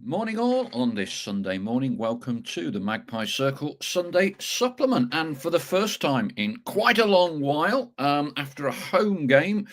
Morning, all, on this Sunday morning. Welcome to the Magpie Circle Sunday Supplement. And for the first time in quite a long while, after a home game,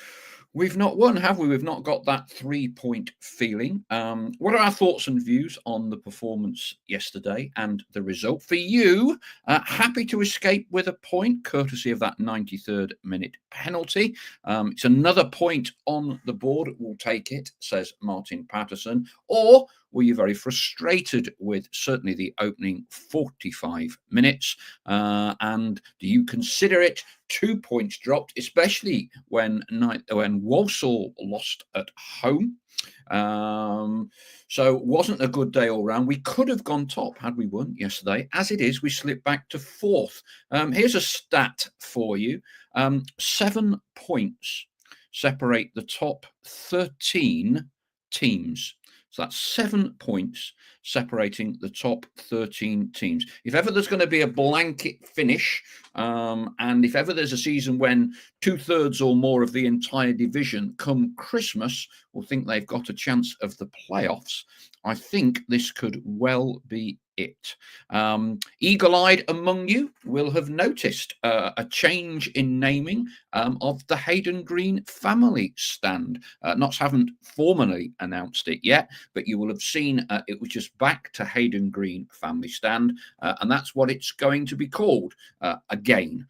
we've not won, have we? We've not got that 3 point feeling. What are our thoughts and views on the performance yesterday and the result? For you, happy to escape with a point, courtesy of that 93rd minute penalty. It's another point on the board. We'll take it, says Martin Patterson. Or were you very frustrated with certainly the opening 45 minutes? And do you consider it 2 points dropped, especially when Walsall lost at home? So wasn't a good day all round. We could have gone top had we won yesterday. As it is, we slipped back to fourth. Here's a stat for you. 7 points separate the top 13 teams. So that's 7 points separating the top 13 teams. If ever there's going to be a blanket finish, and if ever there's a season when 2/3 or more of the entire division come Christmas will think they've got a chance of the playoffs, I think this could well be it. Eagle-eyed among you will have noticed a change in naming of the Hayden Green family stand. Notts haven't formally announced it yet, but you will have seen it was just back to Hayden Green family stand, and that's what it's going to be called again.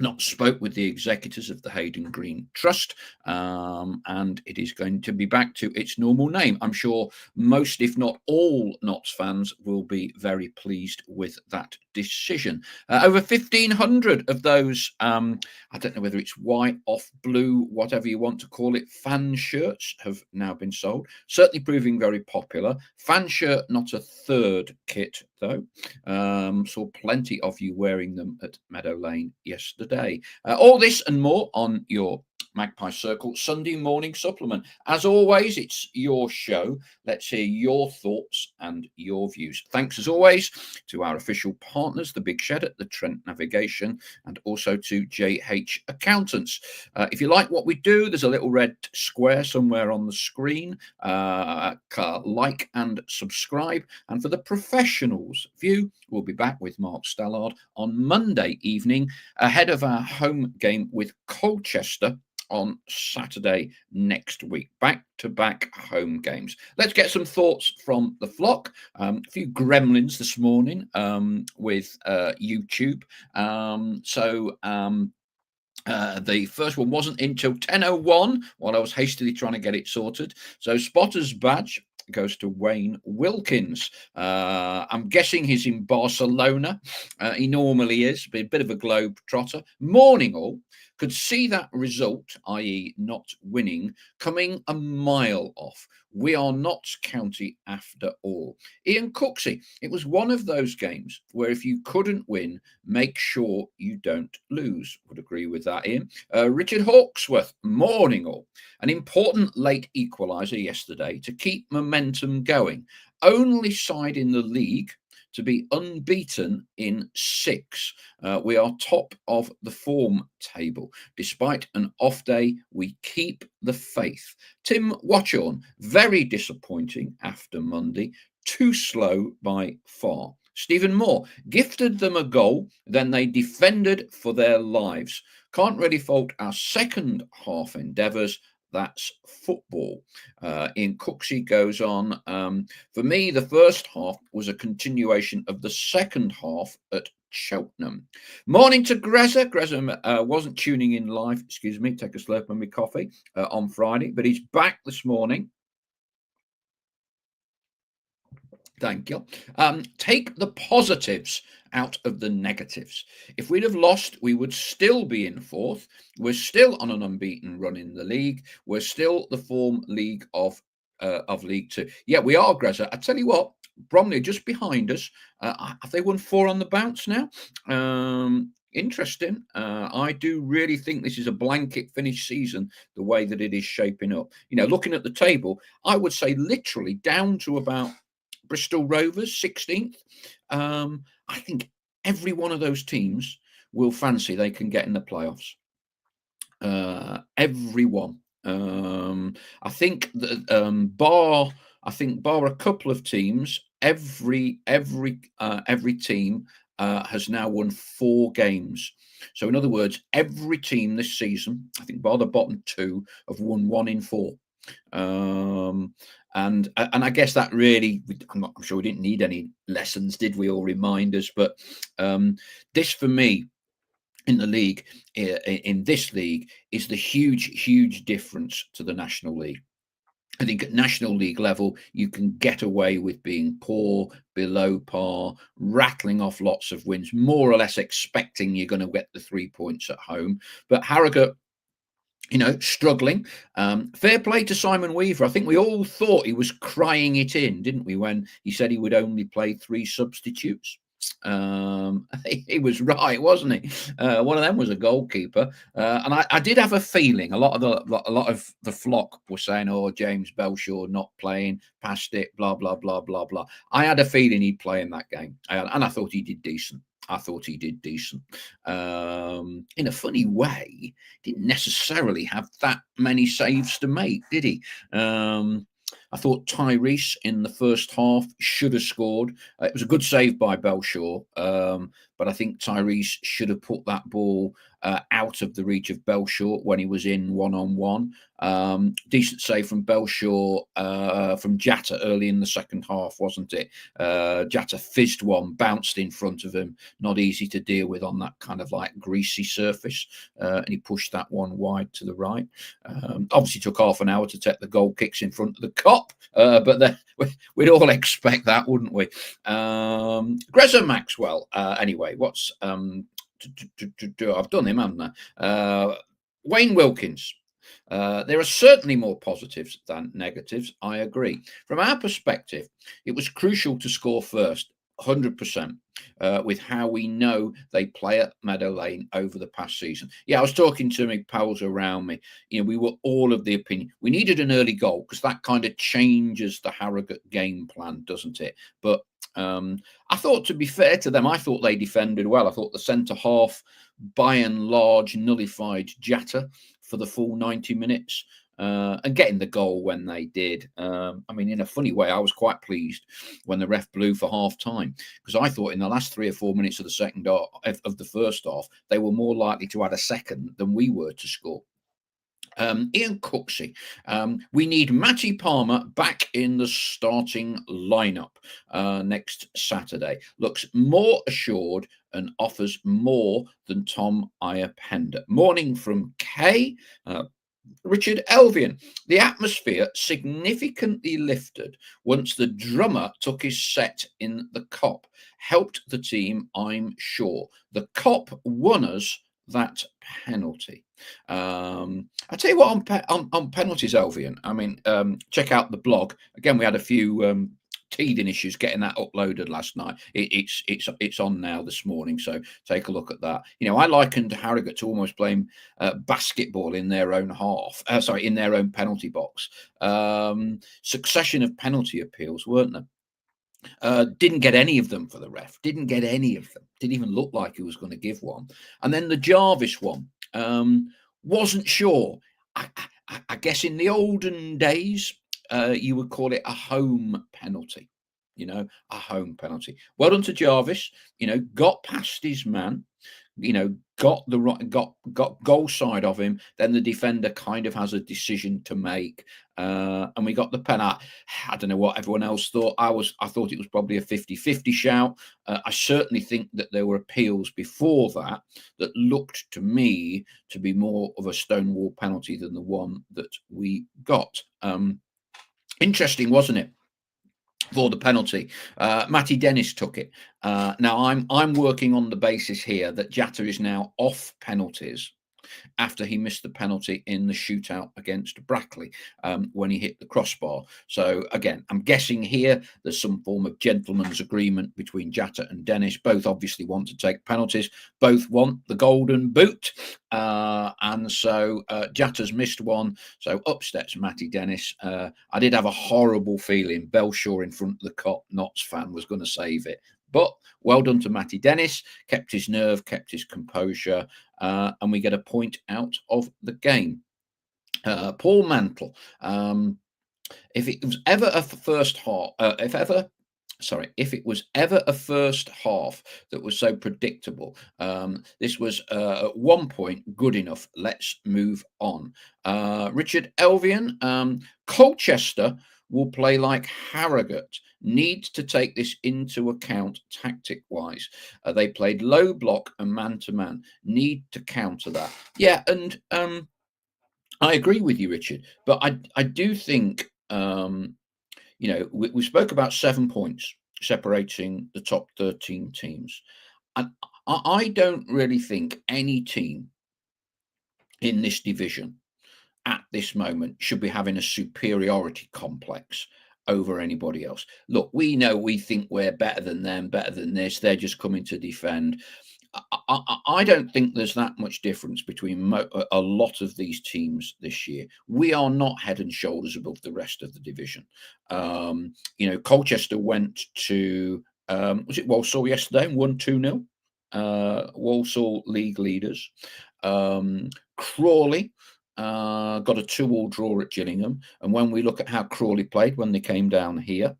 Not spoke with the executors of the Hayden Green Trust, and it is going to be back to its normal name. I'm sure most, if not all, Notts fans will be very pleased with that decision. Over 1,500 of those, I don't know whether it's white, off blue, whatever you want to call it, fan shirts have now been sold. Certainly proving very popular. Fan shirt, not a third kit, though. Saw plenty of you wearing them at Meadow Lane yesterday. All this and more on your Magpie Circle Sunday morning supplement. As always, it's your show. Let's hear your thoughts and your views. Thanks as always to our official partners, the Big Shed at the Trent Navigation, and also to JH Accountants. If you like what we do, there's a little red square somewhere on the screen. Like and subscribe. And for the professionals view, we'll be back with Mark Stallard on Monday evening ahead of our home game with Colchester on Saturday next week. Back-to-back home games. Let's get some thoughts from the flock. A few gremlins this morning with YouTube. The first one wasn't until 10:01 while I was hastily trying to get it sorted. So Spotter's badge goes to Wayne Wilkins. I'm guessing he's in Barcelona. He normally is, but a bit of a globe trotter. Morning all. Could see that result, i.e. not winning, coming a mile off. We are Notts County after all. Ian Cooksey, it was one of those games where if you couldn't win, make sure you don't lose. Would agree with that, Ian. Richard Hawksworth, morning all. An important late equaliser yesterday to keep momentum going. Only side in the league to be unbeaten in 6. We are top of the form table. Despite an off day, we keep the faith. Tim Watchorn, very disappointing after Monday. Too slow by far. Stephen Moore, gifted them a goal, then they defended for their lives. Can't really fault our second half endeavours. That's football. Ian Cooksey goes on. For me, the first half was a continuation of the second half at Cheltenham. Morning to Greza. Greza wasn't tuning in live, excuse me, take a slurp of my coffee on Friday, but he's back this morning. Thank you. Take the positives out of the negatives. If we'd have lost, we would still be in fourth. We're still on an unbeaten run in the league. We're still the form league of League Two. Yeah, we are, Greza. I tell you what, Bromley just behind us. Have they won 4 on the bounce now? Interesting. I do really think this is a blanket finish season, the way that it is shaping up. You know, looking at the table, I would say literally down to about Bristol Rovers, 16th. I think every one of those teams will fancy they can get in the playoffs. Everyone. I think that bar I think bar a couple of teams, every team has now won 4 games. So in other words, every team this season, I think bar the bottom 2, have won 1 in 4. And I guess that really, I'm sure we didn't need any lessons, did we, or reminders? But this for me in the league, in this league, is the huge difference to the National League. I think at National League level, you can get away with being poor, below par, rattling off lots of wins, more or less expecting you're going to get the 3 points at home. But Harrogate, struggling. Fair play to Simon Weaver. I think we all thought he was crying it in, didn't we, when he said he would only play 3 substitutes? He was right, wasn't he? One of them was a goalkeeper, and I did have a feeling. A lot of the flock were saying, "Oh, James Belshaw not playing, past it, blah blah blah blah blah." I had a feeling he'd play in that game, and I thought he did decent. In a funny way, didn't necessarily have that many saves to make, did he? I thought Tyrese in the first half should have scored. It was a good save by Belshaw, but I think Tyrese should have put that ball out of the reach of Belshaw when he was in one-on-one. Decent save from Belshaw from Jatta early in the second half, wasn't it? Jatta fizzed one, bounced in front of him. Not easy to deal with on that kind of like greasy surface, and he pushed that one wide to the right. Obviously took half an hour to take the goal kicks in front of the cop, but then we'd all expect that, wouldn't we? Greza Maxwell. Anyway, what's I've done him, haven't I? Wayne Wilkins. There are certainly more positives than negatives. I agree. From our perspective, it was crucial to score first, 100%. With how we know they play at Meadow Lane over the past season. Yeah, I was talking to my pals around me. We were all of the opinion we needed an early goal because that kind of changes the Harrogate game plan, doesn't it? But I thought, to be fair to them, I thought they defended well. I thought the centre half, by and large, nullified Jatta for the full 90 minutes. And getting the goal when they did. In a funny way, I was quite pleased when the ref blew for half time because I thought in the last 3 or 4 minutes of the second half, of the first half, they were more likely to add a second than we were to score. Ian Cooksey, we need Matty Palmer back in the starting lineup next Saturday. Looks more assured and offers more than Tom Iapenda. Morning from Kay. Richard Elvian, the atmosphere significantly lifted once the drummer took his set in the Cop. Helped the team, I'm sure. The Cop won us that penalty. I tell you what, on penalties, Elvian, check out the blog. Again, we had a few teething issues getting that uploaded last night. It's on now this morning, so take a look at that. I likened Harrogate to almost playing basketball in their own in their own penalty box. Succession of penalty appeals, weren't there? Didn't get any of them for the ref. Didn't get any of them. Didn't even look like he was going to give one. And then the Jarvis one, wasn't sure. I guess in the olden days, you would call it a home penalty. A home penalty. Well done to Jarvis. Got past his man. Got the right, got goal side of him. Then the defender kind of has a decision to make, and we got the penalty. I don't know what everyone else thought. I thought it was probably a 50-50 shout. I certainly think that there were appeals before that looked to me to be more of a stonewall penalty than the one that we got. Interesting, wasn't it? For the penalty, Matty Dennis took it. Now I'm working on the basis here that Jatta is now off penalties after he missed the penalty in the shootout against Brackley when he hit the crossbar. So again, I'm guessing here there's some form of gentleman's agreement between Jatta and Dennis. Both obviously want to take penalties. Both want the golden boot. And so Jatta's missed one. So up steps Matty Dennis. I did have a horrible feeling Belshaw in front of the Cop, Notts fan, was going to save it. But well done to Matty Dennis. Kept his nerve, kept his composure. And we get a point out of the game. Paul Mantle. If it was ever a first half, if it was ever a first half that was so predictable, this was at one point good enough. Let's move on. Richard Elvian, Colchester will play like Harrogate. Need to take this into account tactic wise. They played low block and man to man. Need to counter that. Yeah, and I agree with you, Richard. But I do think we spoke about 7 points separating the top 13 teams. And I don't really think any team in this division at this moment should be having a superiority complex over anybody else. Look, we know we think we're better than them, better than this. They're just coming to defend. I don't think there's that much difference between a lot of these teams this year. We are not head and shoulders above the rest of the division. Colchester went to was it Walsall yesterday and won 2-0. Walsall league leaders. Crawley got a 2-2 draw at Gillingham, and when we look at how Crawley played when they came down here,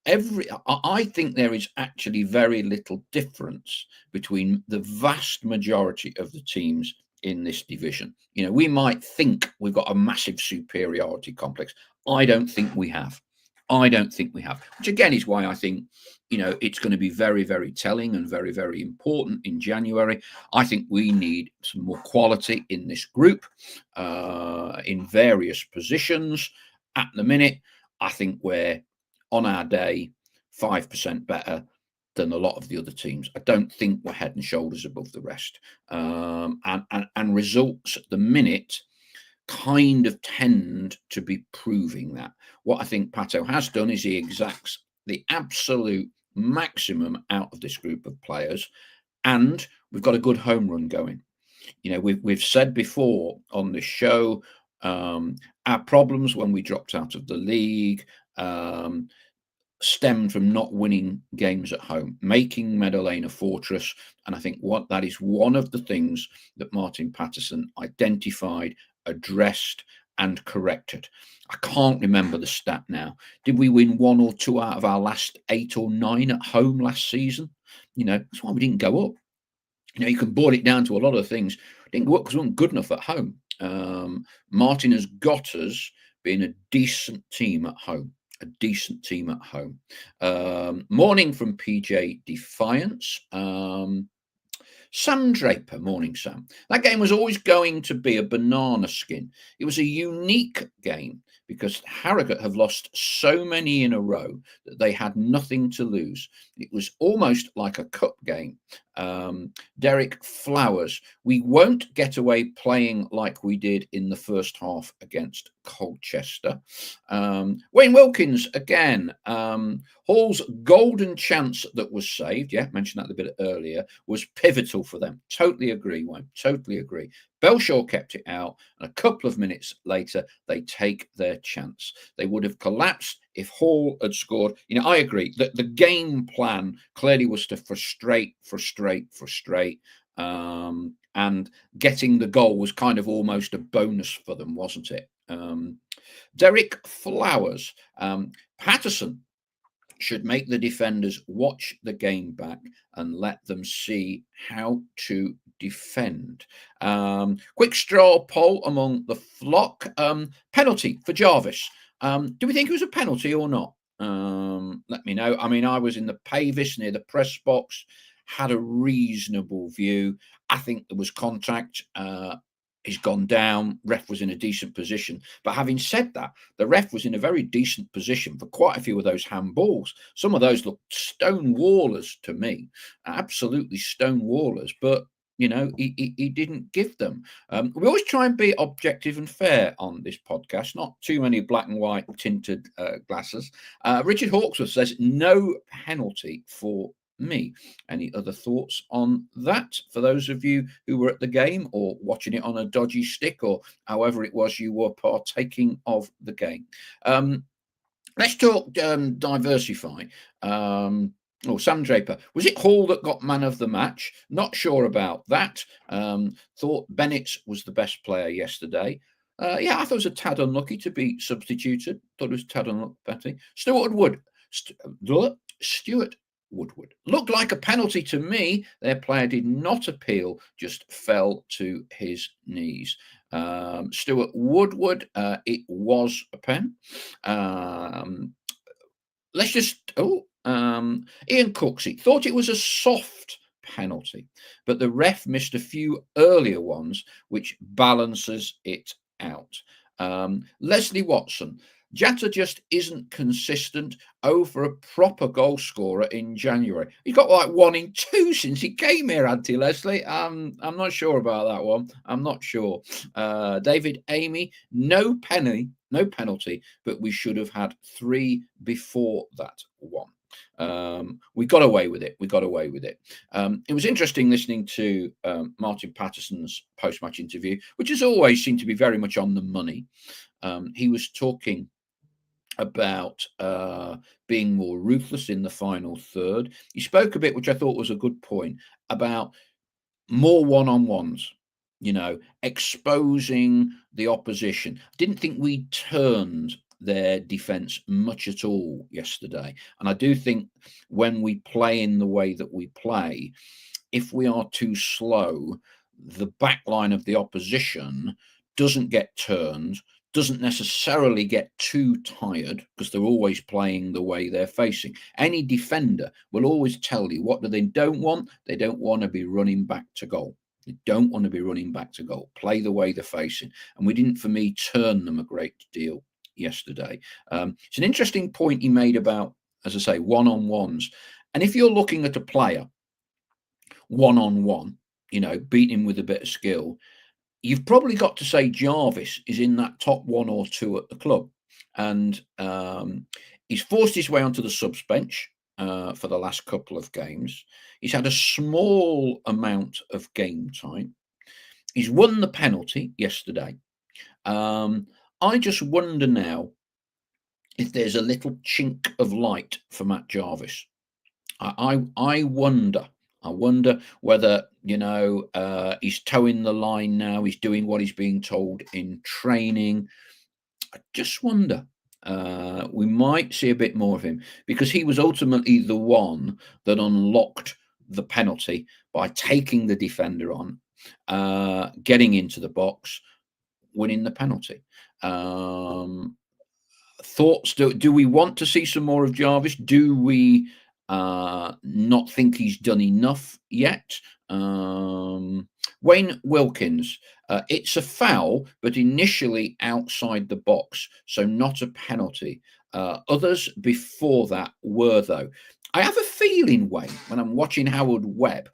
I think there is actually very little difference between the vast majority of the teams in this division. We might think we've got a massive superiority complex. I don't think we have. Which again is why I think, it's going to be very, very telling and very, very important in January. I think we need some more quality in this group in various positions. At the minute, I think we're on our day 5% better than a lot of the other teams. I don't think we're head and shoulders above the rest. And results at the minute kind of tend to be proving that. What I think Pato has done is he exacts the absolute maximum out of this group of players, and we've got a good home run going. We've said before on this show, our problems when we dropped out of the league stemmed from not winning games at home, making Meadow Lane a fortress. And I think that is one of the things that Martin Patterson identified, addressed, and corrected. I can't remember the stat now. Did we win 1 or 2 out of our last 8 or 9 at home last season? That's why we didn't go up. You can boil it down to a lot of things. We didn't go up because we weren't good enough at home. Martin has got us being a decent team at home. Morning from PJ Defiance. Sam Draper, morning, Sam. That game was always going to be a banana skin. It was a unique game because Harrogate have lost so many in a row that they had nothing to lose. It was almost like a cup game. Derek Flowers, we won't get away playing like we did in the first half against Colchester. Wayne Wilkins, again, Hall's golden chance that was saved, mentioned that a bit earlier, was pivotal for them. Totally agree, Wayne, totally agree. Belshaw kept it out, and a couple of minutes later, they take their chance. They would have collapsed if Hall had scored. I agree that the game plan clearly was to frustrate, and getting the goal was kind of almost a bonus for them, wasn't it? Derek Flowers, Patterson should make the defenders watch the game back and let them see how to defend. Quick straw poll among the flock. Penalty for Jarvis. Do we think it was a penalty or not? Let me know. I was in the Pavis near the press box, had a reasonable view. I think there was contact. He's gone down. Ref was in a decent position. But having said that, the ref was in a very decent position for quite a few of those handballs. Some of those looked stonewallers to me, absolutely stonewallers. But he didn't give them. We always try and be objective and fair on this podcast, not too many black and white tinted glasses. Richard Hawksworth says no penalty for me. Any other thoughts on that for those of you who were at the game or watching it on a dodgy stick or however it was you were partaking of the game? Let's talk diversify. Sam Draper. Was it Hall that got man of the match? Not sure about that. Thought Bennett was the best player yesterday. Yeah, I thought it was a tad unlucky to be substituted. Thought it was a tad unlucky. Stuart Wood. Stuart Woodward. Looked like a penalty to me. Their player did not appeal, just fell to his knees. Stuart Woodward, it was a pen. Let's just Ian Cooksey thought it was a soft penalty, but the ref missed a few earlier ones, which balances it out. Leslie Watson. Jatta just isn't consistent over a proper goal scorer in January. He got like 1 in 2 since he came here, Auntie Leslie. I'm not sure about that one. I'm not sure. David Amy, no penalty, but we should have had 3 before that one. We got away with it. It was interesting listening to Martin Patterson's post-match interview, which has always seemed to be very much on the money. He was talking about being more ruthless in the final third. He spoke a bit, which I thought was a good point, about more one-on-ones, exposing the opposition. Didn't think we turned their defence much at all yesterday. And I do think when we play in the way that we play, if we are too slow, the back line of the opposition doesn't get turned, doesn't necessarily get too tired because they're always playing the way they're facing. Any defender will always tell you what they don't want. They don't want to be running back to goal. They don't want to be running back to goal. Play the way they're facing. And we didn't, for me, turn them a great deal yesterday. It's an interesting point he made about, as I say, one-on-ones. And if you're looking at a player one-on-one, beat him with a bit of skill, you've probably got to say Jarvis is in that top 1 or 2 at the club. And he's forced his way onto the subs bench for the last couple of games. He's had a small amount of game time. He's won the penalty yesterday. I just wonder now if there's a little chink of light for Matt Jarvis. I wonder. I wonder whether, he's towing the line now. He's doing what he's being told in training. I just wonder. We might see a bit more of him because he was ultimately the one that unlocked the penalty by taking the defender on, getting into the box, winning the penalty. Thoughts? Do we want to see some more of Jarvis? Do we not think he's done enough yet? Wayne Wilkins, it's a foul, but initially outside the box, so not a penalty. Others before that were, though. I have a feeling, Wayne, when I'm watching Howard Webb,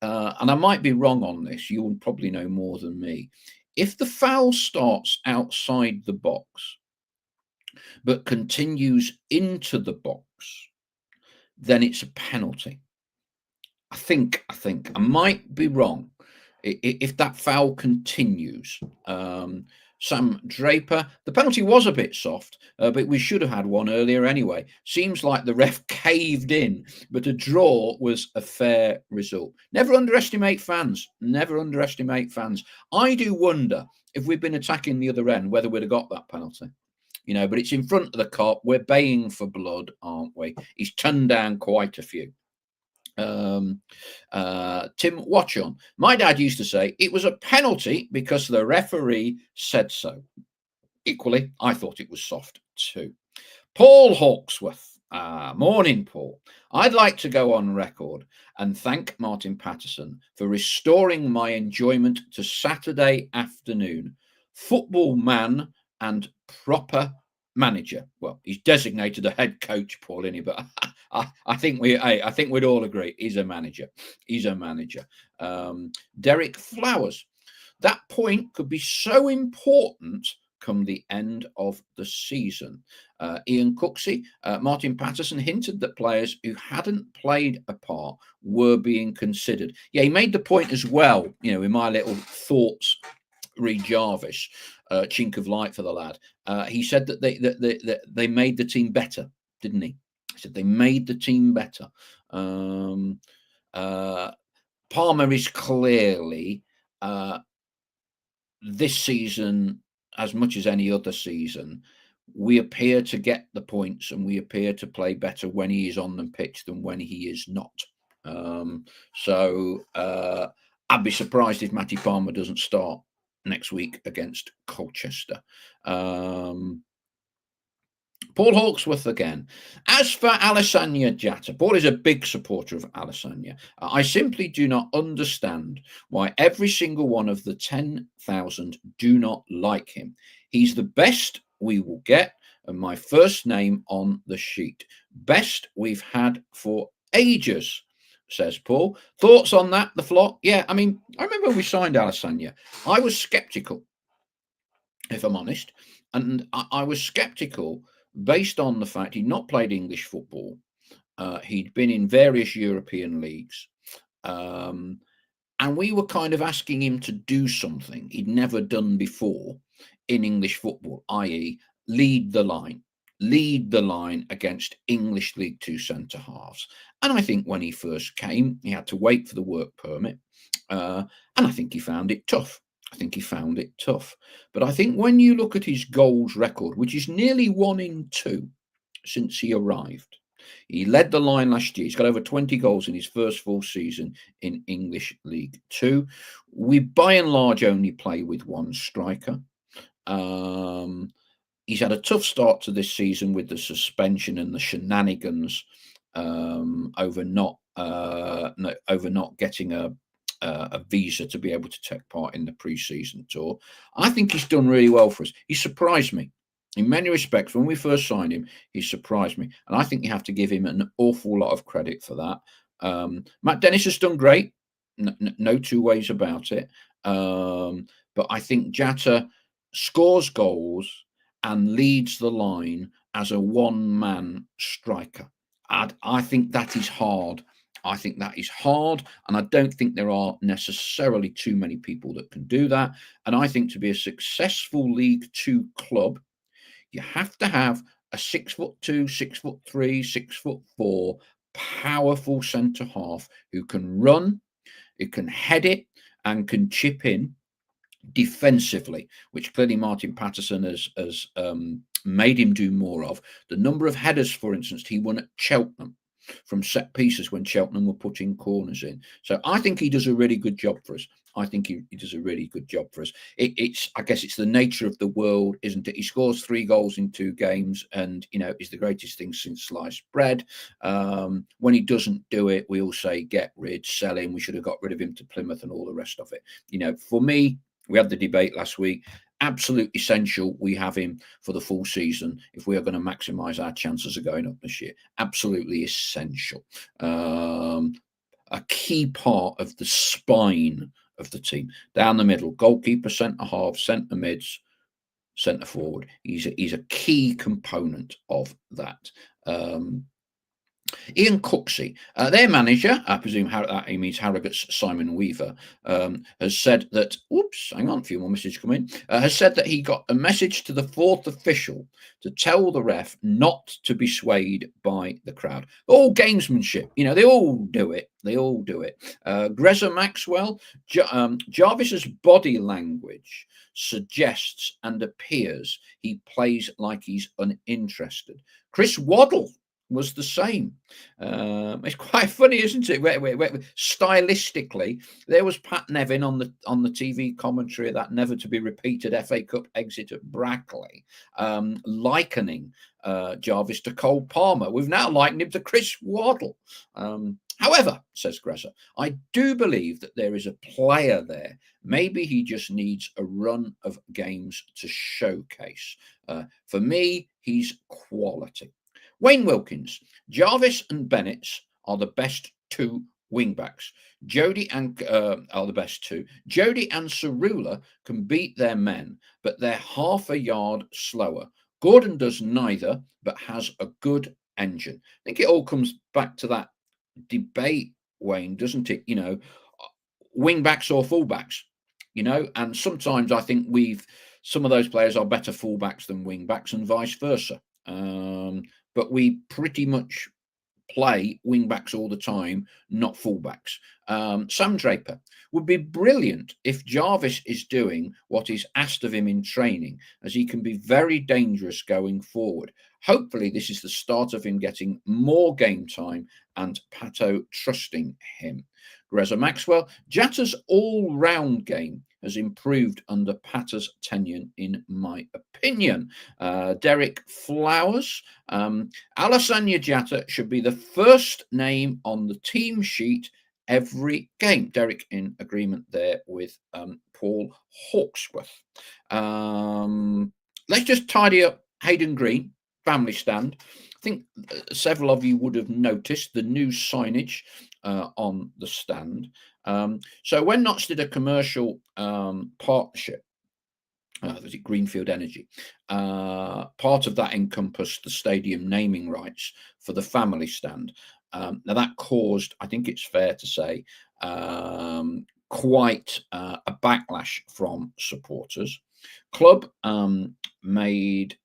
and I might be wrong on this, you would probably know more than me. If the foul starts outside the box, but continues into the box, then it's a penalty. I think I might be wrong. If that foul continues, Sam Draper, the penalty was a bit soft, but we should have had one earlier anyway. Seems like the ref caved in, but a draw was a fair result. Never underestimate fans. Never underestimate fans. I do wonder if we'd been attacking the other end, whether we'd have got that penalty. But it's in front of the cop. We're baying for blood, aren't we? He's turned down quite a few. Tim Watchon. My dad used to say it was a penalty because the referee said so. Equally, I thought it was soft too. Paul Hawksworth. Morning, Paul. I'd like to go on record and thank Martin Patterson for restoring my enjoyment to Saturday afternoon. Football man and proper manager. Well, he's designated a head coach, Paul, isn't he? But I think we'd all agree he's a manager. He's a manager. Derek Flowers. That point could be so important come the end of the season. Ian Cooksey, Martin Patterson hinted that players who hadn't played a part were being considered. Yeah, he made the point as well, in my little thoughts, read Jarvis, chink of light for the lad. He said that they made the team better, didn't he? He said they made the team better. Palmer is clearly this season as much as any other season, we appear to get the points and we appear to play better when he is on the pitch than when he is not. So I'd be surprised if Matty Palmer doesn't start next week against Colchester. Paul Hawksworth again. As for Alassane Jatta, Paul is a big supporter of Alassane. I simply do not understand why every single one of the 10,000 do not like him. He's the best we will get, and my first name on the sheet. Best we've had for ages, says Paul. Thoughts on that, the flock? Yeah, I mean, I remember when we signed Alassane, I was sceptical, if I'm honest, and I was sceptical based on the fact he'd not played English football. He'd been in various European leagues. And we were kind of asking him to do something he'd never done before in English football, i.e., lead the line against English League Two centre halves. And I think when he first came, he had to wait for the work permit. And I think he found it tough. But I think when you look at his goals record, which is nearly 1 in 2 since he arrived, he led the line last year. He's got over 20 goals in his first full season in English League Two. We, by and large, only play with one striker. He's had a tough start to this season with the suspension and the shenanigans over not getting a visa to be able to take part in the pre-season tour. I think he's done really well for us. He surprised me in many respects. When we first signed him, he surprised me, and I think you have to give him an awful lot of credit for that. Matt Dennis has done great, no two ways about it, but I think Jatta scores goals and leads the line as a one-man striker. I think that is hard. And I don't think there are necessarily too many people that can do that. And I think to be a successful League Two club, you have to have a 6'2", 6'3", 6'4", powerful centre half who can run, who can head it, and can chip in defensively, which clearly Martin Patterson has made him do more of. The number of headers, for instance, he won at Cheltenham from set pieces when Cheltenham were putting corners in. So I think he does a really good job for us. I guess it's the nature of the world, isn't it? He scores 3 goals in 2 games and, is the greatest thing since sliced bread. When he doesn't do it, we all say, get rid, sell him. We should have got rid of him to Plymouth and all the rest of it. For me, we had the debate last week. Absolute essential we have him for the full season if we are going to maximise our chances of going up this year. Absolutely essential. A key part of the spine of the team. Down the middle, goalkeeper, centre half, centre mids, centre forward. He's a key component of that. Ian Cooksey, their manager, I presume that he means Harrogate's Simon Weaver, has said that, hang on, a few more messages come in, has said that he got a message to the 4th official to tell the ref not to be swayed by the crowd. All gamesmanship, they all do it. Greza Maxwell, Jarvis's body language suggests and appears he plays like he's uninterested. Chris Waddle was the same. It's quite funny, isn't it? Where stylistically, there was Pat Nevin on the TV commentary of that never to be repeated FA Cup exit at Brackley, likening Jarvis to Cole Palmer. We've now likened him to Chris Waddle. However, says Gressa, I do believe that there is a player there. Maybe he just needs a run of games to showcase. For me, he's quality. Wayne Wilkins, Jarvis and Bennett are the best 2 wing-backs. Jody and are the best 2. Jody and Cerula can beat their men, but they're half a yard slower. Gordon does neither, but has a good engine. I think it all comes back to that debate, Wayne, doesn't it? Wing-backs or full-backs, and sometimes I think some of those players are better full-backs than wing-backs and vice versa. But we pretty much play wing backs all the time, not fullbacks. Sam Draper would be brilliant if Jarvis is doing what is asked of him in training, as he can be very dangerous going forward. Hopefully, this is the start of him getting more game time and Pato trusting him. Reza Maxwell, Jatta's all-round game has improved under Patter's tenure, in my opinion. Derek Flowers, Alassane Jatta should be the first name on the team sheet every game. Derek in agreement there with Paul Hawksworth. Let's just tidy up Hayden Green, family stand. I think several of you would have noticed the new signage on the stand. So when Notts did a commercial partnership, was it Greenfield Energy? Part of that encompassed the stadium naming rights for the family stand. Now that caused, I think it's fair to say, quite a backlash from supporters. Club made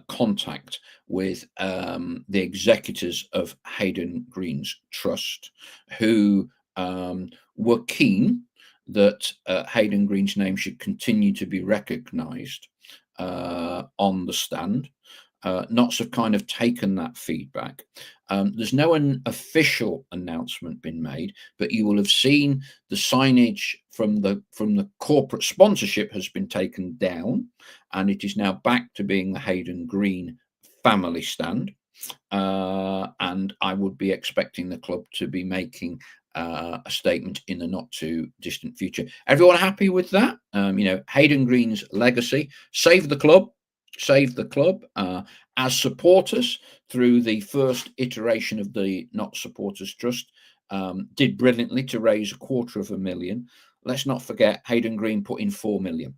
contact with the executors of Hayden Green's trust, who were keen that Hayden Green's name should continue to be recognised on the stand. Notts have kind of taken that feedback. There's no official announcement been made, but you will have seen the signage from the corporate sponsorship has been taken down, and it is now back to being the Hayden Green family stand. And I would be expecting the club to be making a statement in the not too distant future. Everyone happy with that? Hayden Green's legacy, save the club. As supporters through the first iteration of the Not Supporters Trust, did brilliantly to raise $250,000. Let's not forget Hayden Green put in 4 million.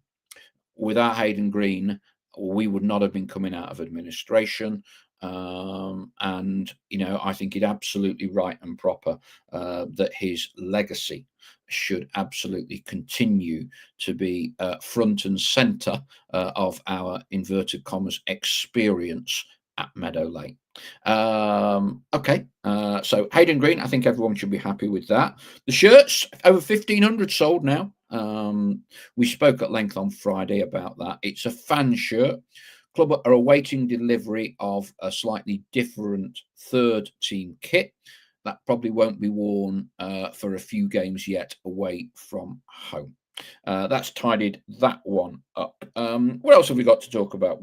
Without Hayden Green, we would not have been coming out of administration. And I think it's absolutely right and proper that his legacy should absolutely continue to be front and center of our inverted commas experience at Meadow Lane. Okay, so Hayden Green, I think everyone should be happy with that. The shirts, over 1,500 sold now. We spoke at length on Friday about that. It's a fan shirt. Club are awaiting delivery of a slightly different third team kit that probably won't be worn for a few games yet away from home. That's tidied that one up. What else have we got to talk about?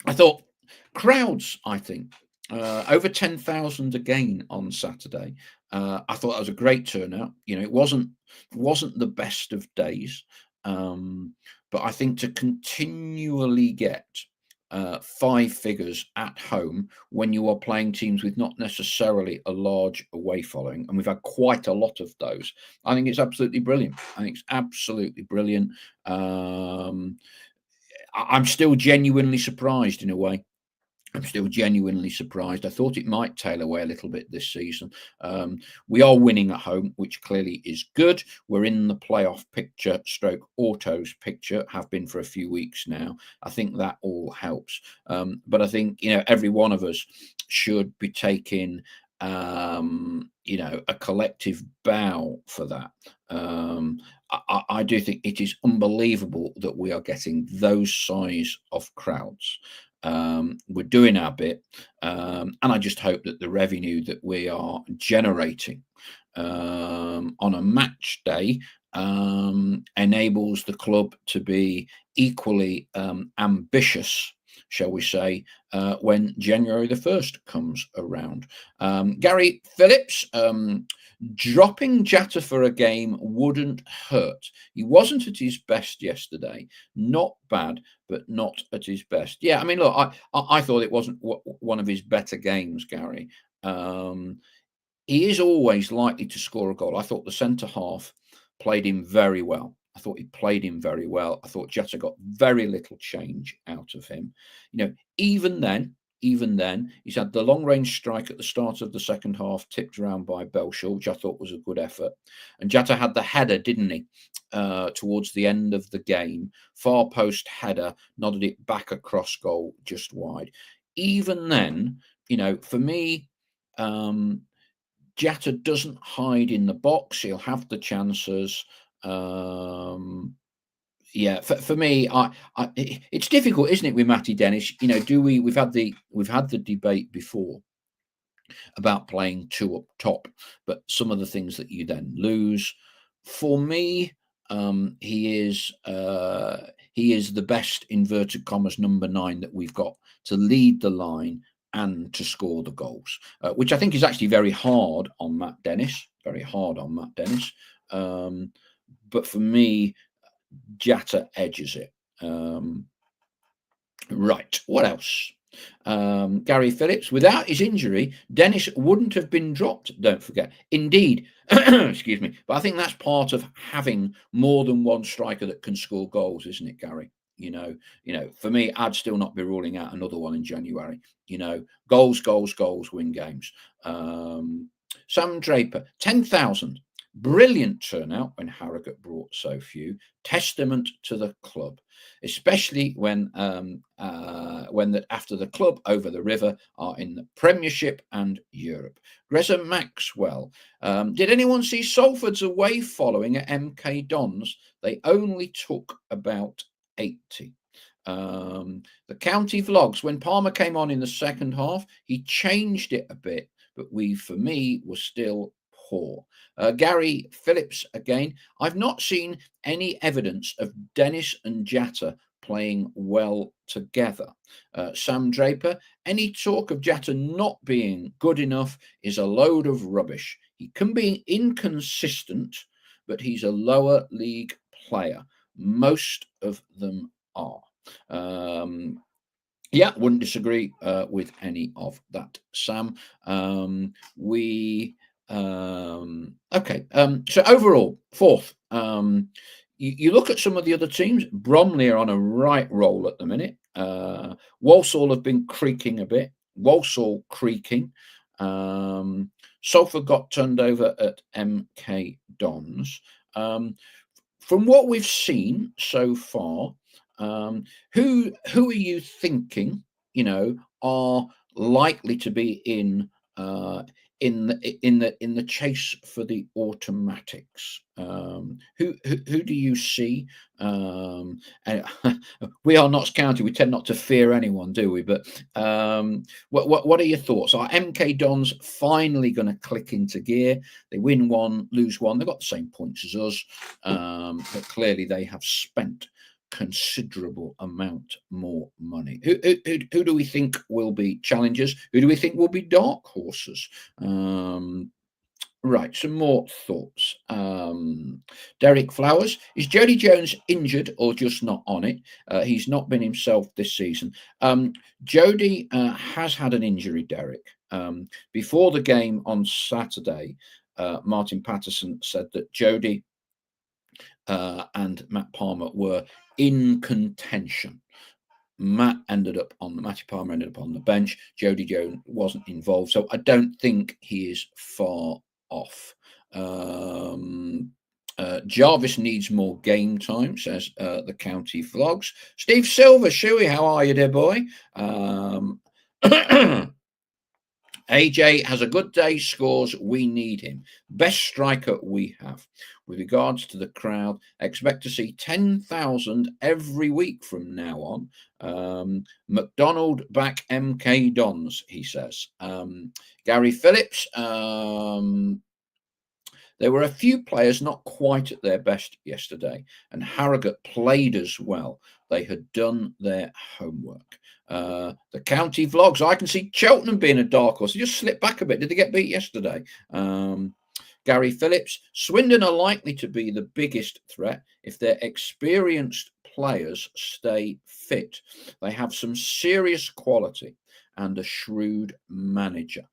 I thought crowds, I think, over 10,000 again on Saturday. I thought that was a great turnout. It wasn't the best of days. But I think to continually get 5 figures at home when you are playing teams with not necessarily a large away following, and we've had quite a lot of those, I think it's absolutely brilliant. I'm still genuinely surprised in a way. I thought it might tail away a little bit this season. We are winning at home, which clearly is good. We're in the playoff picture, stroke autos picture, have been for a few weeks now. I think that all helps. But I think, every one of us should be taking, a collective bow for that. I do think it is unbelievable that we are getting those size of crowds. We're doing our bit, and I just hope that the revenue that we are generating on a match day enables the club to be equally ambitious, shall we say, when January the 1st comes around. Gary Phillips, dropping Jatta for a game wouldn't hurt. He wasn't at his best yesterday. Not bad, but not at his best. Yeah, I mean, look, I thought it wasn't one of his better games, Gary. He is always likely to score a goal. I thought the centre half played him very well. I thought Jatta got very little change out of him. Even then, even then. He's had the long-range strike at the start of the second half, tipped around by Belshaw, which I thought was a good effort. And Jatta had the header, didn't he, towards the end of the game. Far post header, nodded it back across goal, just wide. Even then, for me, Jatta doesn't hide in the box. He'll have the chances. Yeah, for me, it's difficult, isn't it, with Matty Dennis? We've had the debate before about playing two up top, but some of the things that you then lose. For me, he is the best inverted commas number 9 that we've got to lead the line and to score the goals, which I think is actually very hard on Matt Dennis. Very hard on Matt Dennis. But for me, Jatta edges it. Right, what else? Gary Phillips, without his injury, Dennis wouldn't have been dropped, don't forget. Indeed, excuse me, but I think that's part of having more than one striker that can score goals, isn't it, Gary? For me, I'd still not be ruling out another one in January. Goals win games. Sam Draper, 10,000. Brilliant turnout when Harrogate brought so few. Testament to the club, especially when after the club over the river are in the Premiership and Europe. Gresham Maxwell, did anyone see Salford's away following at MK Dons? They only took about 80. The county vlogs, when Palmer came on in the second half, he changed it a bit, but for me, was still poor. Gary Phillips again. I've not seen any evidence of Dennis and Jatta playing well together. Sam Draper. Any talk of Jatta not being good enough is a load of rubbish. He can be inconsistent, but he's a lower league player. Most of them are. Yeah, wouldn't disagree with any of that, Sam. Okay. So overall, fourth. You look at some of the other teams. Bromley are on a right roll at the minute. Walsall have been creaking a bit. Walsall creaking. Salford got turned over at MK Dons. From what we've seen so far, who are you thinking, are likely to be in the chase for the automatics? Who do you see? And we are Notts County. We tend not to fear anyone, do we? But what are your thoughts? Are MK Dons finally going to click into gear? They win one, lose one. They've got the same points as us, but clearly they have spent considerable amount more money. Who do we think will be challengers? Who do we think will be dark horses? Right, some more thoughts. Derek Flowers, is Jody Jones injured or just not on it? He's not been himself this season. Jody has had an injury, Derek. Before the game on Saturday, Martin Patterson said that Jody and Matt Palmer were in contention. Matty Palmer ended up on the bench. Jody Jones wasn't involved, so I don't think he is far off. Jarvis needs more game time, says the county vlogs. Steve Silver, Shuey, how are you, dear boy? AJ has a good day, scores. We need him. Best striker we have. With regards to the crowd, expect to see 10,000 every week from now on. McDonald back MK Dons, he says. Gary Phillips, there were a few players not quite at their best yesterday, and Harrogate played as well. They had done their homework. The county vlogs, I can see Cheltenham being a dark horse. They just slipped back a bit. Did they get beat yesterday? Gary Phillips, Swindon are likely to be the biggest threat if their experienced players stay fit. They have some serious quality and a shrewd manager.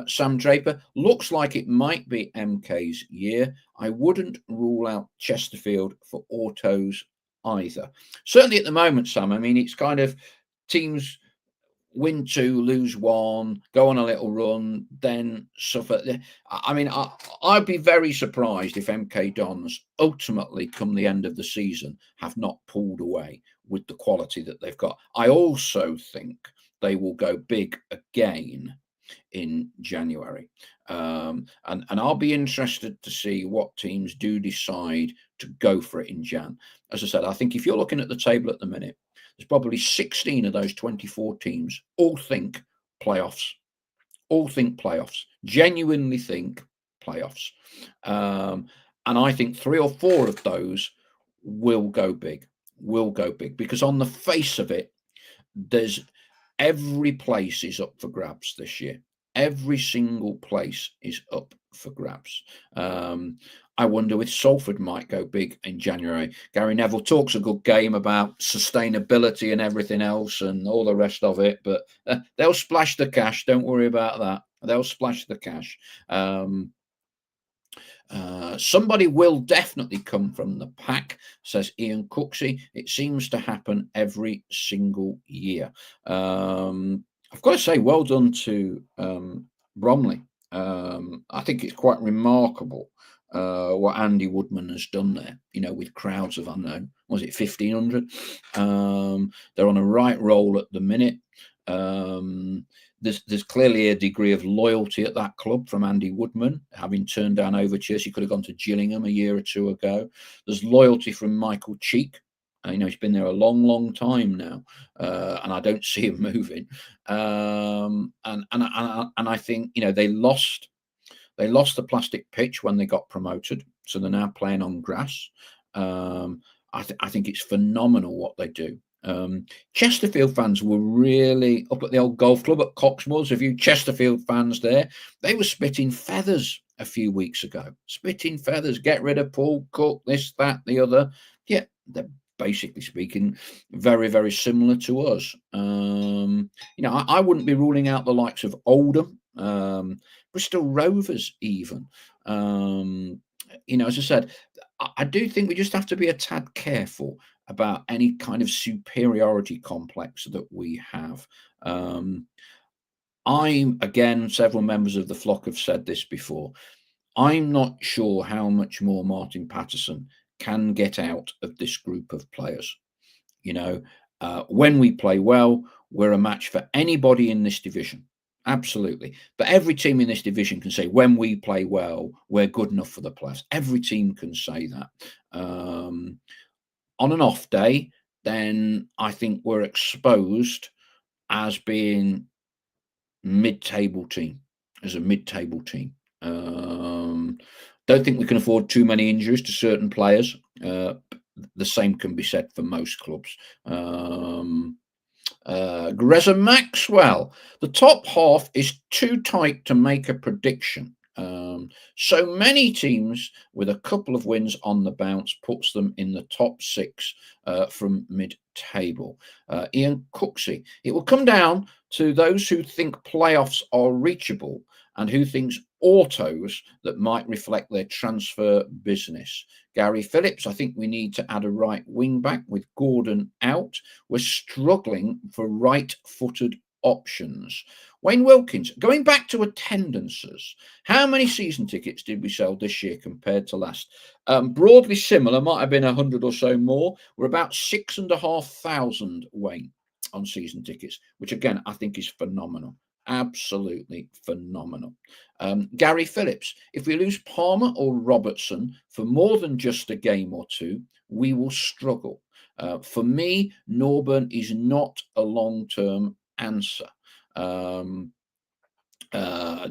Sam Draper, looks like it might be MK's year. I wouldn't rule out Chesterfield for autos either. Certainly at the moment, Sam, I mean, it's kind of teams win 2, lose 1, go on a little run, then suffer. I mean, I'd be very surprised if MK Dons ultimately, come the end of the season, have not pulled away with the quality that they've got. I also think they will go big again in January. And I'll be interested to see what teams do decide to go for it in Jan. As I said, I think if you're looking at the table at the minute, there's probably 16 of those 24 teams all think playoffs, genuinely think playoffs. And I think 3 or 4 of those will go big, because on the face of it, there's every place is up for grabs this year. Every single place is up for grabs. I wonder if Salford might go big in January. Gary Neville talks a good game about sustainability and everything else and all the rest of it, but they'll splash the cash. Don't worry about that. They'll splash the cash. Somebody will definitely come from the pack, says Ian Cooksey. It seems to happen every single year. I've got to say, well done to Bromley. I think it's quite remarkable what Andy Woodman has done there, with crowds of unknown. Was it 1,500? They're on a right roll at the minute. There's clearly a degree of loyalty at that club from Andy Woodman, having turned down overtures. He could have gone to Gillingham a year or 2 ago. There's loyalty from Michael Cheek. He's been there a long, long time now, and I don't see him moving. And I think they lost the plastic pitch when they got promoted, so they're now playing on grass. I think it's phenomenal what they do. Chesterfield fans were really up at the old golf club at Coxmoors. A few Chesterfield fans there, they were spitting feathers a few weeks ago. Spitting feathers, get rid of Paul Cook, this, that, the other. Yeah, they're basically speaking very, very similar to us. I wouldn't be ruling out the likes of Oldham, Bristol Rovers even. As I said, I do think we just have to be a tad careful about any kind of superiority complex that we have. Again, several members of the flock have said this before. I'm not sure how much more Martin Patterson can get out of this group of players. When we play well, we're a match for anybody in this division. Absolutely. But every team in this division can say, when we play well, we're good enough for the playoffs. Every team can say that. On an off day, then I think we're exposed as being mid-table team, Don't think we can afford too many injuries to certain players. The same can be said for most clubs. Greza Maxwell, the top half is too tight to make a prediction. So many teams with a couple of wins on the bounce puts them in the top 6 from mid-table. Ian Cooksey, it will come down to those who think playoffs are reachable and who thinks autos that might reflect their transfer business. Gary Phillips, I think we need to add a right wing back with Gordon out. We're struggling for right-footed options. Wayne Wilkins, going back to attendances, how many season tickets did we sell this year compared to last? Broadly similar, might have been 100 or so more. We're about 6,500, Wayne, on season tickets, which again, I think is phenomenal. Absolutely phenomenal. Gary Phillips, if we lose Palmer or Robertson for more than just a game or 2, we will struggle. For me, Norburn is not a long-term answer.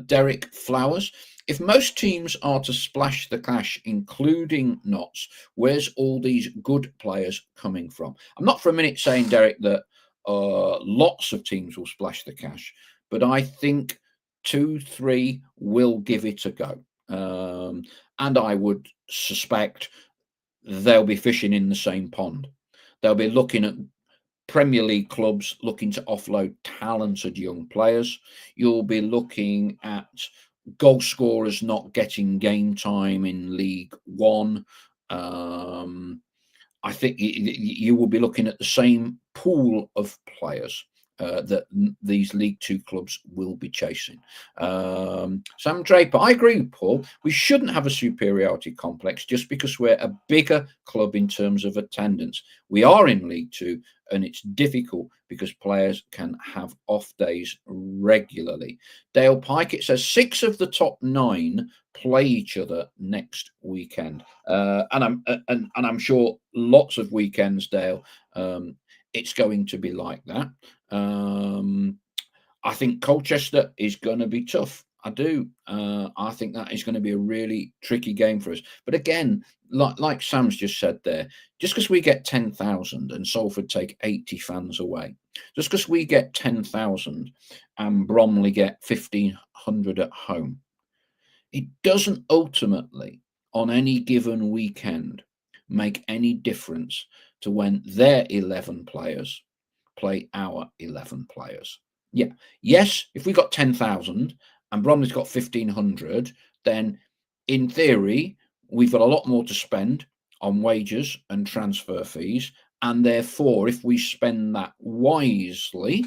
Derek Flowers, if most teams are to splash the cash, including Notts, where's all these good players coming from? I'm not for a minute saying, Derek, that lots of teams will splash the cash, but I think 2, 3 will give it a go. And I would suspect they'll be fishing in the same pond. They'll be looking at Premier League clubs looking to offload talented young players. You'll be looking at goal scorers not getting game time in League One. I think you will be looking at the same pool of players. that these League Two clubs will be chasing. Sam Draper, I agree with Paul. We shouldn't have a superiority complex just because we're a bigger club in terms of attendance. We are in League Two, and it's difficult because players can have off days regularly. Dale Pike, it says 6 of the top 9 play each other next weekend, and I'm sure lots of weekends, Dale. It's going to be like that. I think Colchester is going to be tough. I do. I think that is going to be a really tricky game for us. But again, like Sam's just said there, just because we get 10,000 and Salford take 80 fans away, just because we get 10,000 and Bromley get 1,500 at home, it doesn't ultimately, on any given weekend, make any difference to when their 11 players play our 11 players. Yeah. Yes, if we got 10,000 and Bromley's got 1,500, then in theory, we've got a lot more to spend on wages and transfer fees. And therefore, if we spend that wisely,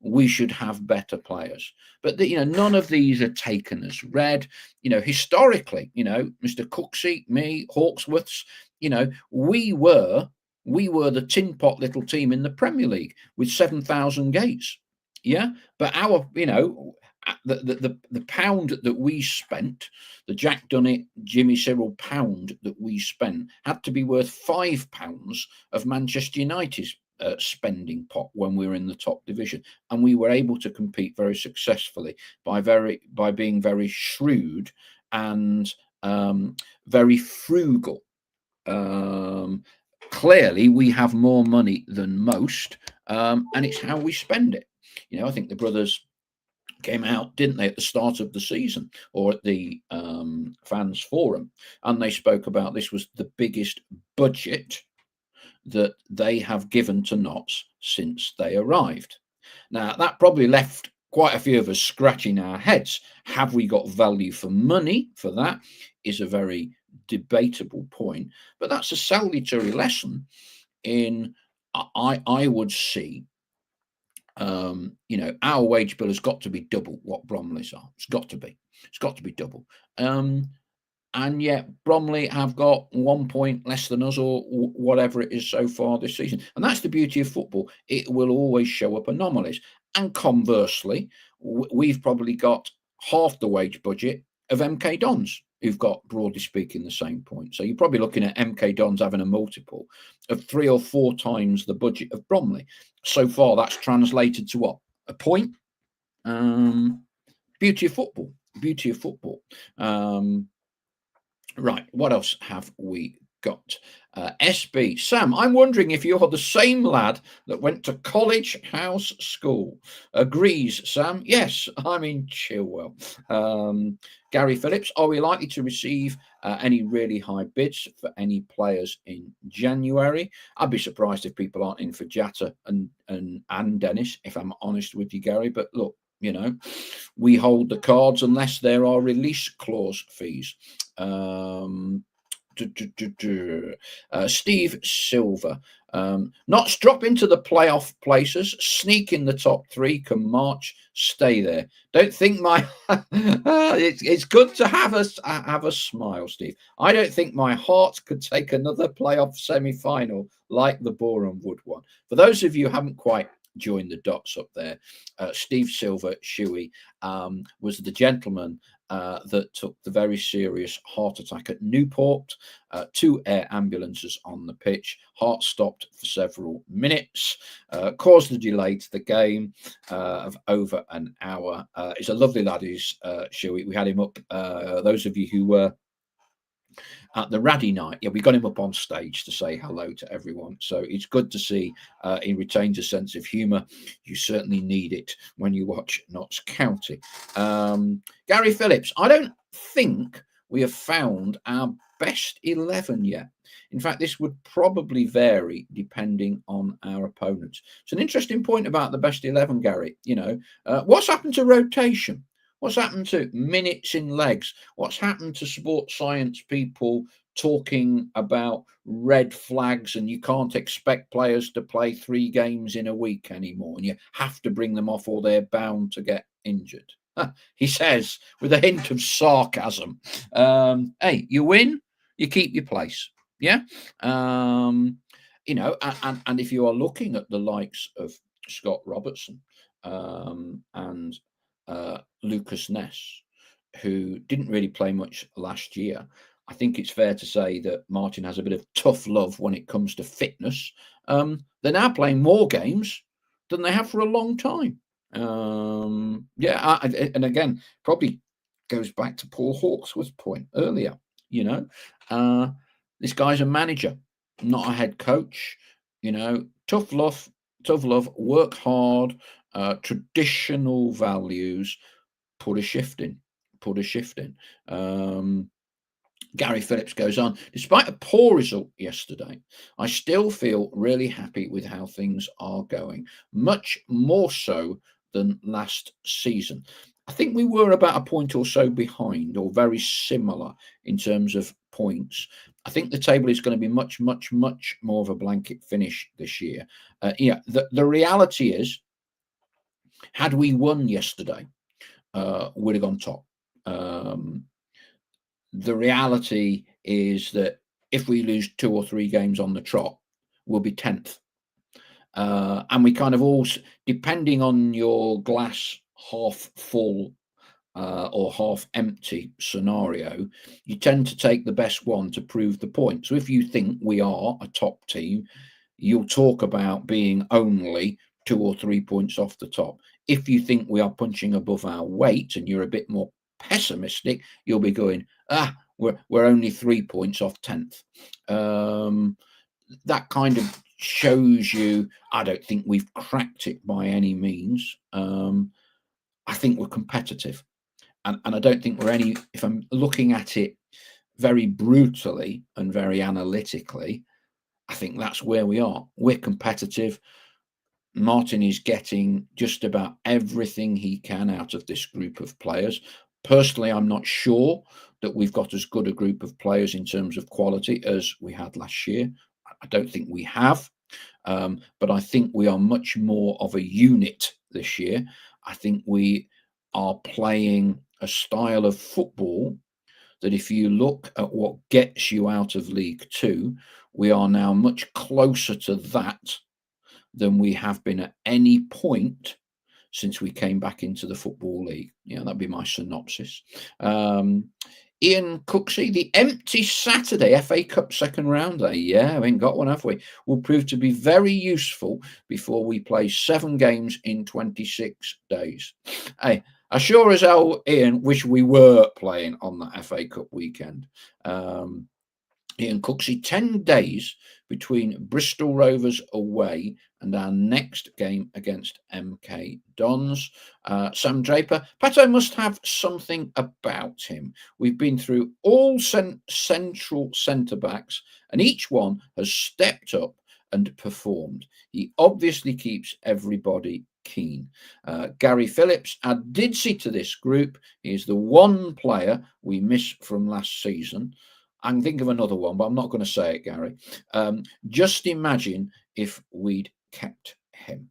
we should have better players. But none of these are taken as read. Historically, Mr. Cooksey, me, Hawksworths, we were the tin pot little team in the Premier League with 7,000 gates. Yeah, but our, the pound that we spent, the Jack Dunnett, Jimmy Cyril pound that we spent, had to be worth £5 of Manchester United's spending pot when we were in the top division, and we were able to compete very successfully by being very shrewd and very frugal. Clearly, we have more money than most, and it's how we spend it. I think the brothers came out, didn't they, at the start of the season or at the fans forum, and they spoke about this was the biggest budget that they have given to Notts since they arrived. Now, that probably left quite a few of us scratching our heads. Have we got value for money for that? Is a very debatable point, but that's a salutary lesson in, I would see, our wage bill has got to be double what Bromley's are. It's got to be double. And yet Bromley have got 1 point less than us, or whatever it is so far this season. And that's the beauty of football. It will always show up anomalies. And conversely, we've probably got half the wage budget of MK Dons, who've got, broadly speaking, the same point. So you're probably looking at MK Dons having a multiple of 3 or 4 times the budget of Bromley. So far, that's translated to what? A point? Beauty of football. Beauty of football. Right, what else have we got? SB. Sam, I'm wondering if you're the same lad that went to College House School. Agrees, Sam. Yes, I'm in Chilwell. Gary Phillips, are we likely to receive any really high bids for any players in January? I'd be surprised if people aren't in for Jatta and Dennis, if I'm honest with you, Gary. But look, we hold the cards unless there are release clause fees. Steve Silver, Notts drop into the playoff places, sneak in the top 3, can march, stay there. Don't think my it's good to have a smile, Steve. I don't think my heart could take another playoff semi-final like the Boreham Wood one. For those of you who haven't quite joined the dots up there, Steve Silver, Shuey, was the gentleman that took the very serious heart attack at Newport. 2 air ambulances on the pitch. Heart stopped for several minutes, caused a delay to the game of over an hour. He's a lovely lad, he's Shuey. We had him up. Those of you who were at the Raddy night, we got him up on stage to say hello to everyone. So it's good to see he retains a sense of humour. You certainly need it when you watch Notts County. Gary Phillips, I don't think we have found our best 11 yet. In fact, this would probably vary depending on our opponents. It's an interesting point about the best 11, Gary. What's happened to rotation? What's happened to minutes in legs? What's happened to sports science people talking about red flags and you can't expect players to play 3 games in a week anymore and you have to bring them off or they're bound to get injured. He says with a hint of sarcasm, hey, you win, you keep your place. Yeah. And if you are looking at the likes of Scott Robertson and Lucas Ness, who didn't really play much last year, I think it's fair to say that Martin has a bit of tough love when it comes to fitness. They're now playing more games than they have for a long time. And again, probably goes back to Paul Hawksworth's point earlier. You know, this guy's a manager, not a head coach. Tough love, work hard, traditional values. Put a shift in. Gary Phillips goes on, despite a poor result yesterday, I still feel really happy with how things are going, much more so than last season. I think we were about a point or so behind, or very similar in terms of points. I think the table is going to be much, much, much more of a blanket finish this year. The reality is, had we won yesterday, we'd have gone top. The reality is that if we lose 2 or 3 games on the trot, we'll be 10th. And we kind of all, depending on your glass half full or half empty scenario, you tend to take the best one to prove the point. So if you think we are a top team, you'll talk about being only 2 or 3 points off the top. If you think we are punching above our weight and you're a bit more pessimistic, you'll be going, we're only 3 points off 10th. That kind of shows you, I don't think we've cracked it by any means. I think we're competitive. And I don't think we're any, if I'm looking at it very brutally and very analytically, I think that's where we are. We're competitive. Martin is getting just about everything he can out of this group of players. Personally, I'm not sure that we've got as good a group of players in terms of quality as we had last year. I don't think we have, but I think we are much more of a unit this year. I think we are playing a style of football that if you look at what gets you out of League Two, we are now much closer to that than we have been at any point since we came back into the Football League. That'd be my synopsis. Ian Cooksey, the empty Saturday FA Cup second round day. Yeah, we ain't got one, have we? Will prove to be very useful before we play 7 games in 26 days. Hey, I sure as hell, Ian, wish we were playing on that FA Cup weekend. Ian Cooksey, 10 days between Bristol Rovers away and our next game against MK Dons. Sam Draper, Pato must have something about him. We've been through all central centre-backs and each one has stepped up and performed. He obviously keeps everybody keen. Gary Phillips, add Didsey to this group. He is the one player we miss from last season. I can think of another one, but I'm not going to say it, Gary. Just imagine if we'd kept him.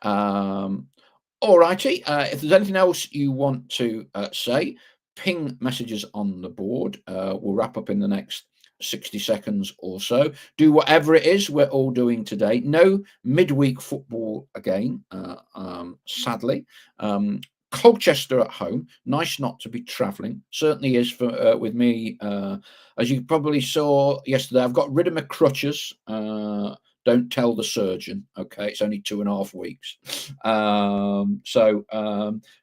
All righty. If there's anything else you want to say, ping messages on the board. We'll wrap up in the next 60 seconds or so. Do whatever it is we're all doing today. No midweek football again, sadly. Colchester at home. Nice not to be travelling. Certainly is for with me. As you probably saw yesterday, I've got rid of my crutches. Don't tell the surgeon. Okay, it's only 2.5 weeks. And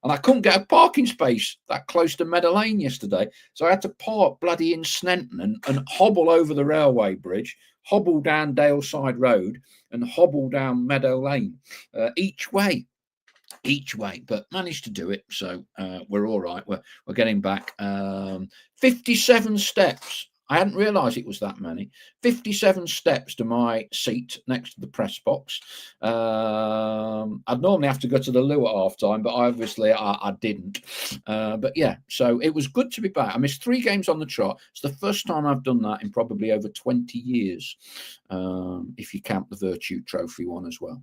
I couldn't get a parking space that close to Meadow Lane yesterday, so I had to park bloody in Snenton and hobble over the railway bridge, hobble down Daleside Road, and hobble down Meadow Lane each way, but managed to do it. So we're all right. We're getting back. 57 steps I hadn't realised it was that many. 57 steps to my seat next to the press box. I'd normally have to go to the loo at half time, but obviously I didn't. But yeah, so it was good to be back. I missed 3 games on the trot. It's the first time I've done that in probably over 20 years, if you count the Virtue Trophy one as well.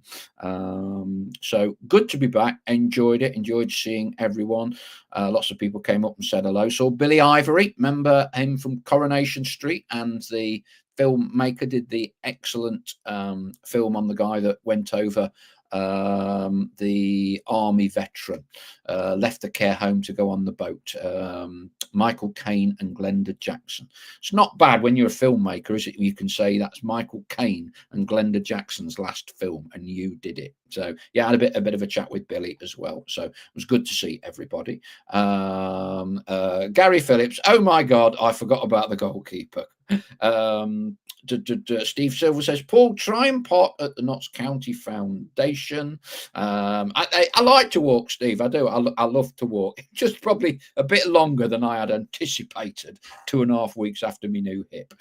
So good to be back. Enjoyed it. Enjoyed seeing everyone. Lots of people came up and said hello. Saw Billy Ivory, remember him from Coronation Street, and the filmmaker did the excellent film on the guy that went over, the army veteran, left the care home to go on the boat, Michael Caine and Glenda Jackson. It's not bad when you're a filmmaker, is it? You can say that's Michael Caine and Glenda Jackson's last film and you did it. So yeah, I had a bit of a chat with Billy as well, so it was good to see everybody. Gary Phillips, oh my god, I forgot about the goalkeeper. Steve Silver says, Paul, try and pot at the Notts County Foundation. I like to walk, Steve. I do. I love to walk. Just probably a bit longer than I had anticipated 2.5 weeks after my new hip.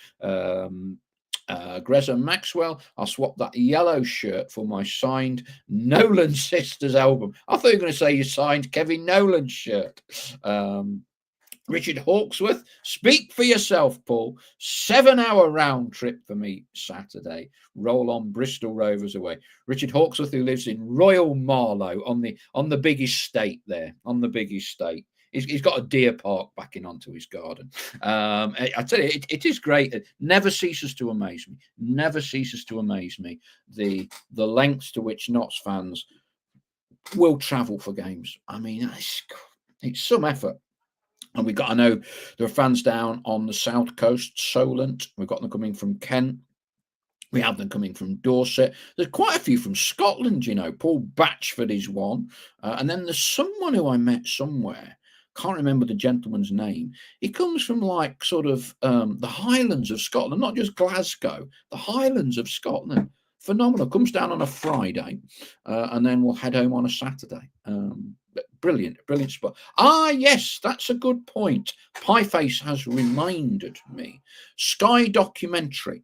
Greza Maxwell, I'll swap that yellow shirt for my signed Nolan Sisters album. I thought you were going to say you signed Kevin Nolan's shirt. Richard Hawksworth, speak for yourself, Paul. 7-hour round trip for me Saturday. Roll on Bristol Rovers away. Richard Hawksworth, who lives in Royal Marlow on the big estate there, on the big estate. He's got a deer park backing onto his garden. I tell you, it is great. It never ceases to amaze me. Never ceases to amaze me the lengths to which Notts fans will travel for games. I mean, it's some effort. And I know there are fans down on the south coast, Solent. We've got them coming from Kent. We have them coming from Dorset. There's quite a few from Scotland, you know. Paul Batchford is one. And then there's someone who I met somewhere. Can't remember the gentleman's name. He comes from like sort of the Highlands of Scotland, not just Glasgow, the Highlands of Scotland. Phenomenal. Comes down on a Friday and then we'll head home on a Saturday. Brilliant spot. Yes, that's a good point. Pieface has reminded me. Sky documentary,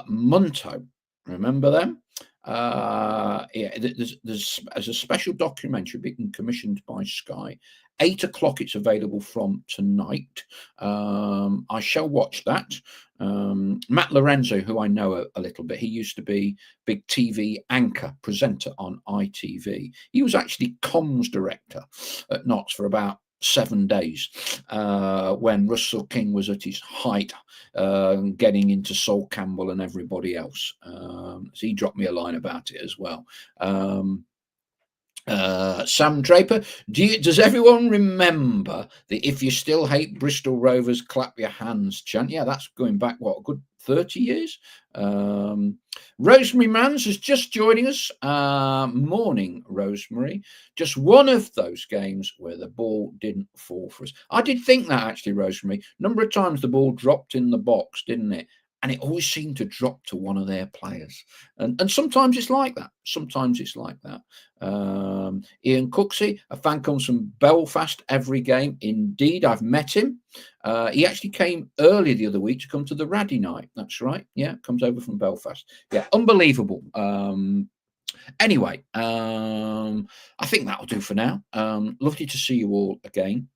Munto. Remember them? Yeah, there's a special documentary being commissioned by Sky. 8 o'clock it's available from tonight. I shall watch that. Matt Lorenzo, who I know a little bit, he used to be big TV anchor presenter on ITV. He was actually comms director at Notts for about 7 days when Russell King was at his height, getting into Sol Campbell and everybody else. So he dropped me a line about it as well. Sam Draper, does everyone remember the "If you still hate Bristol Rovers, clap your hands" chant? Yeah, that's going back, what, a good 30 years? Rosemary Mans is just joining us. Morning, Rosemary. Just one of those games where the ball didn't fall for us. I did think that, actually, Rosemary. Number of times the ball dropped in the box, didn't it? And it always seemed to drop to one of their players. And sometimes it's like that. Sometimes it's like that. Ian Cooksey, a fan comes from Belfast every game. Indeed, I've met him. He actually came early the other week to come to the Raddy night. That's right. Yeah, comes over from Belfast. Yeah, unbelievable. Anyway, I think that'll do for now. Lovely to see you all again.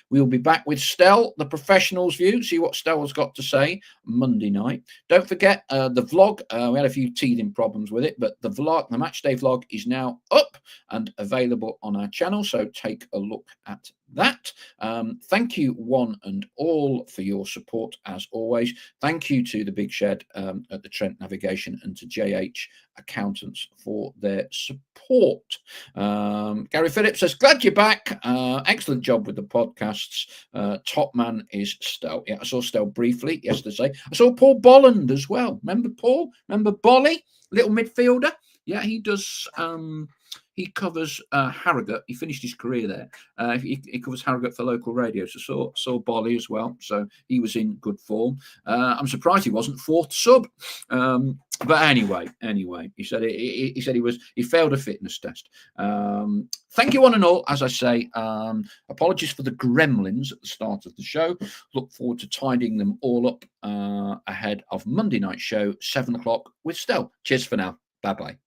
We'll be back with Stel, the professional's view, see what Stel has got to say Monday night. Don't forget the vlog. We had a few teething problems with it, but the vlog, the matchday vlog, is now up and available on our channel, so take a look at that. Thank you one and all for your support as always. Thank you to the Big Shed at the Trent Navigation and to JH Accountants for their support. Gary Phillips says, glad you're back. Excellent job with the podcasts. Top man is Stel. Yeah, I saw Stel briefly yesterday. I saw Paul Bolland as well. Remember Paul? Remember Bolly, little midfielder? Yeah, he does He covers Harrogate. He finished his career there. He covers Harrogate for local radio. So saw Bolly as well. So he was in good form. I'm surprised he wasn't fourth sub. But anyway, he said he failed a fitness test. Thank you, one and all. As I say, apologies for the gremlins at the start of the show. Look forward to tidying them all up ahead of Monday night show, 7 o'clock with Stel. Cheers for now. Bye bye.